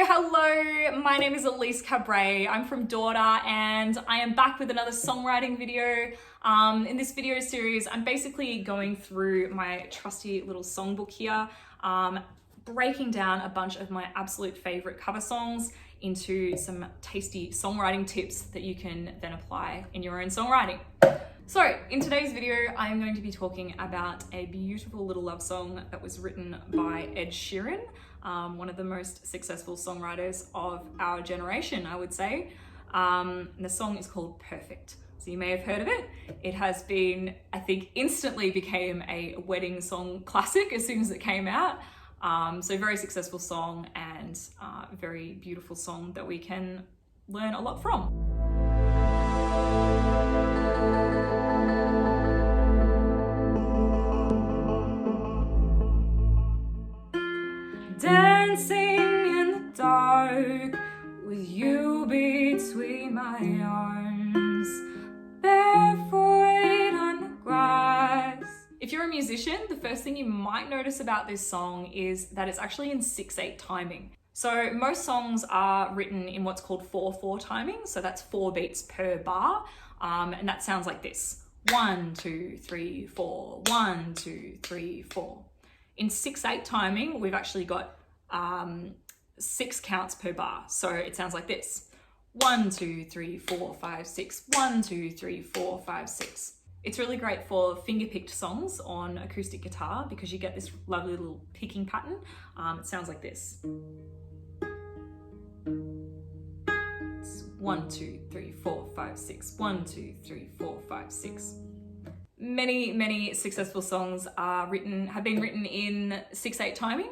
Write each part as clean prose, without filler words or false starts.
Hello, my name is Elise Cabret. I'm from DAWter and I am back with another songwriting video. In this video series, I'm basically going through my trusty little songbook here, breaking down a bunch of my absolute favorite cover songs into some tasty songwriting tips that you can then apply in your own songwriting. So in today's video, I am going to be talking about a beautiful little love song that was written by Ed Sheeran, one of the most successful songwriters of our generation, I would say. And the song is called Perfect. So you may have heard of it. It has been, I think, instantly became a wedding song classic as soon as it came out. So very successful song and a very beautiful song that we can learn a lot from. Dancing in the dark with you between my arms, barefoot on the grass. If you're a musician, the first thing you might notice about this song is that it's actually in 6/8 timing. So most songs are written in what's called 4/4 timing. So that's 4 beats per bar. And that sounds like this: 1, 2, 3, 4, 1, 2, 3, 4. In 6/8 timing, we've actually got 6 counts per bar. So it sounds like this: 1, 2, 3, 4, 5, 6, 1, 2, 3, 4, 5, 6. It's really great for finger-picked songs on acoustic guitar because you get this lovely little picking pattern. It sounds like this. It's 1, 2, 3, 4, 5, 6. 1, 2, 3, 4, 5, 6. Many successful songs have been written in 6/8 timing.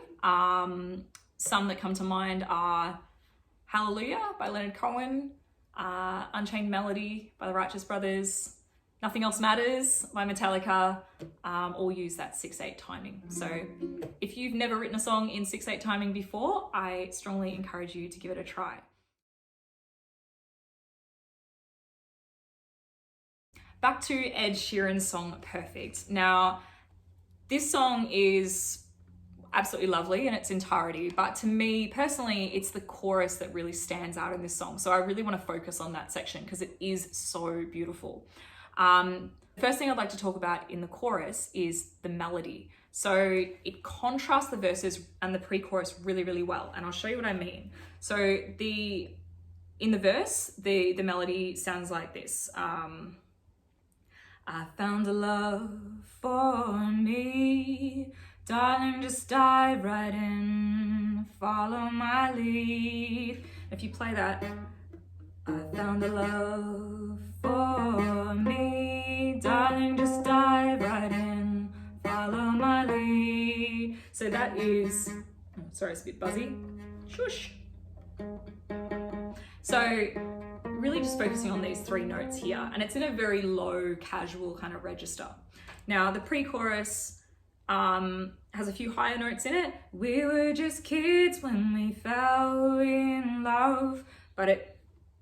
Some that come to mind are Hallelujah by Leonard Cohen, Unchained Melody by the Righteous Brothers, Nothing Else Matters by Metallica, all use that 6/8 timing. So if you've never written a song in 6/8 timing before, I strongly encourage you to give it a try. Back to Ed Sheeran's song Perfect. Now, this song is absolutely lovely in its entirety, but to me personally, it's the chorus that really stands out in this song. So I really want to focus on that section because it is so beautiful. First thing I'd like to talk about in the chorus is the melody. So it contrasts the verses and the pre-chorus really well, and I'll show you what I mean. So in the verse, the melody sounds like this. I found a love for me, darling, just dive right in, follow my lead. If you play that, I found a love for me, darling, just dive right in, follow my lead. So that is, sorry, it's a bit buzzy. Shush. So really just focusing on these 3 notes here, and it's in a very low, casual kind of register. Now the pre-chorus has a few higher notes in it. We were just kids when we fell in love, but it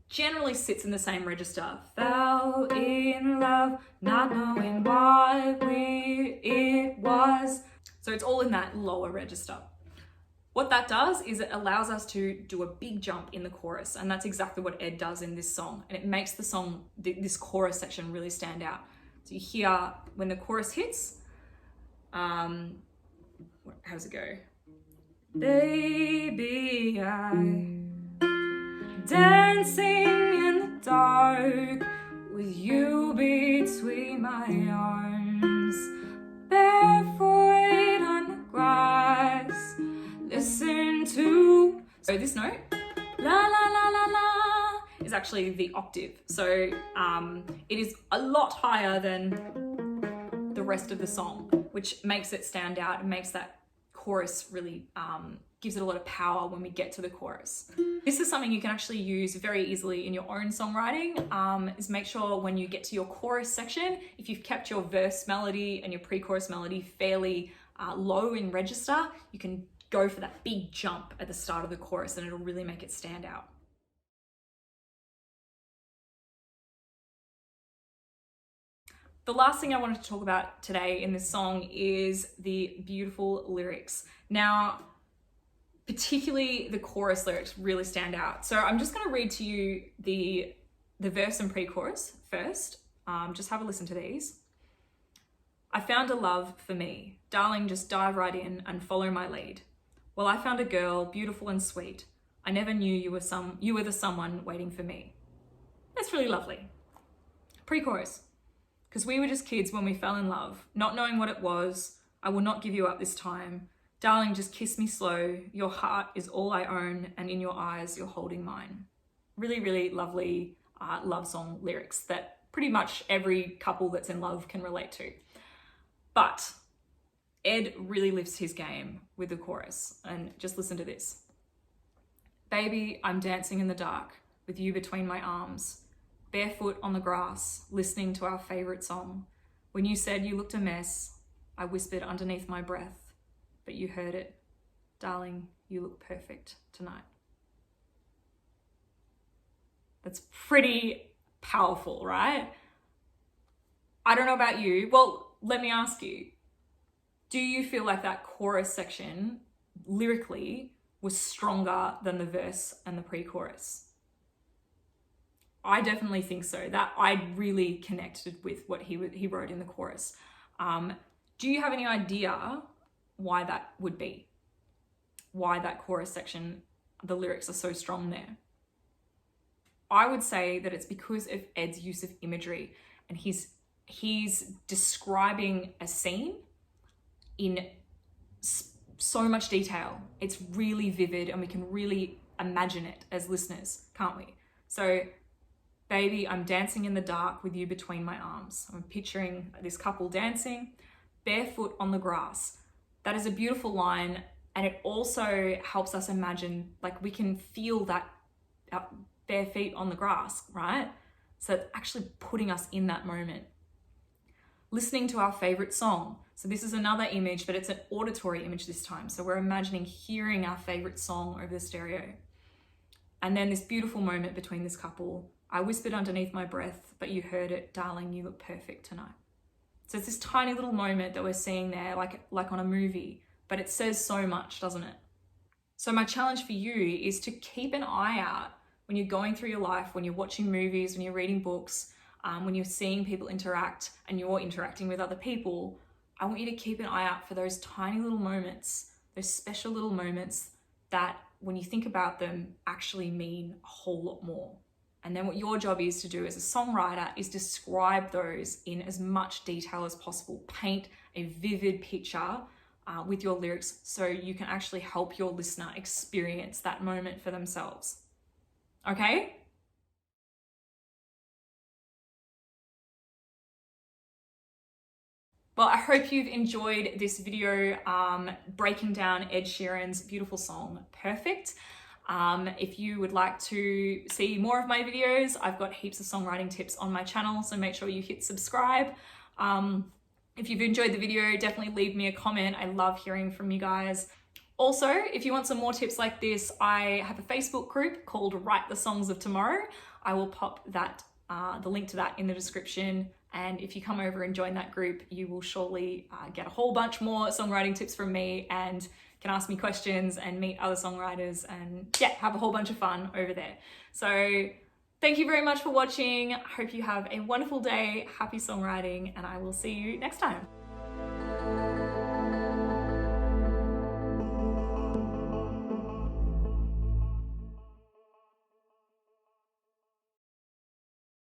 generally sits in the same register. Fell in love, not knowing what it was. So it's all in that lower register. What that does is it allows us to do a big jump in the chorus, and that's exactly what Ed does in this song, and it makes the song, this chorus section, really stand out. So you hear when the chorus hits, how does it go? Baby, I'm dancing in the dark with you between my arms, barefoot on the grass. Listen to. So this note, la la la la la, is actually the octave. So it is a lot higher than the rest of the song, which makes it stand out and makes that chorus really, gives it a lot of power when we get to the chorus. This is something you can actually use very easily in your own songwriting, is make sure when you get to your chorus section, if you've kept your verse melody and your pre-chorus melody fairly low in register, you can go for that big jump at the start of the chorus and it'll really make it stand out. The last thing I wanted to talk about today in this song is the beautiful lyrics. Now, particularly the chorus lyrics really stand out. So I'm just going to read to you the verse and pre-chorus first. Just have a listen to these. I found a love for me. Darling, just dive right in and follow my lead. Well, I found a girl, beautiful and sweet. I never knew you were the someone waiting for me. That's really lovely. Pre-chorus. Because we were just kids when we fell in love, not knowing what it was. I will not give you up this time. Darling, just kiss me slow. Your heart is all I own, and in your eyes, you're holding mine. Really, really lovely love song lyrics that pretty much every couple that's in love can relate to. But Ed really lifts his game with the chorus, and just listen to this. Baby, I'm dancing in the dark with you between my arms, barefoot on the grass, listening to our favorite song. When you said you looked a mess, I whispered underneath my breath, but you heard it. Darling, you look perfect tonight. That's pretty powerful, right? I don't know about you. Well, let me ask you, do you feel like that chorus section lyrically was stronger than the verse and the pre-chorus? I definitely think so. That I really connected with what he wrote in the chorus. Do you have any idea why that would be? Why that chorus section, the lyrics are so strong there? I would say that it's because of Ed's use of imagery, and he's describing a scene in so much detail. It's really vivid, and we can really imagine it as listeners, can't we? So, baby, I'm dancing in the dark with you between my arms. I'm picturing this couple dancing barefoot on the grass. That is a beautiful line, and it also helps us imagine, like, we can feel that bare feet on the grass, right? So it's actually putting us in that moment. Listening to our favorite song. So this is another image, but it's an auditory image this time. So we're imagining hearing our favorite song over the stereo. And then this beautiful moment between this couple. I whispered underneath my breath, but you heard it. Darling, you look perfect tonight. So it's this tiny little moment that we're seeing there, like on a movie, but it says so much, doesn't it? So my challenge for you is to keep an eye out when you're going through your life, when you're watching movies, when you're reading books, when you're seeing people interact and you're interacting with other people. I want you to keep an eye out for those tiny little moments, those special little moments that when you think about them actually mean a whole lot more. And then what your job is to do as a songwriter is describe those in as much detail as possible. Paint a vivid picture with your lyrics so you can actually help your listener experience that moment for themselves. Okay? Well, I hope you've enjoyed this video breaking down Ed Sheeran's beautiful song, Perfect. If you would like to see more of my videos, I've got heaps of songwriting tips on my channel, so make sure you hit subscribe. If you've enjoyed the video, definitely leave me a comment. I love hearing from you guys. Also, if you want some more tips like this, I have a Facebook group called Write the Songs of Tomorrow. I will pop that the link to that in the description. And if you come over and join that group, you will surely get a whole bunch more songwriting tips from me and can ask me questions and meet other songwriters and yeah, have a whole bunch of fun over there. So thank you very much for watching. I hope you have a wonderful day, happy songwriting, and I will see you next time.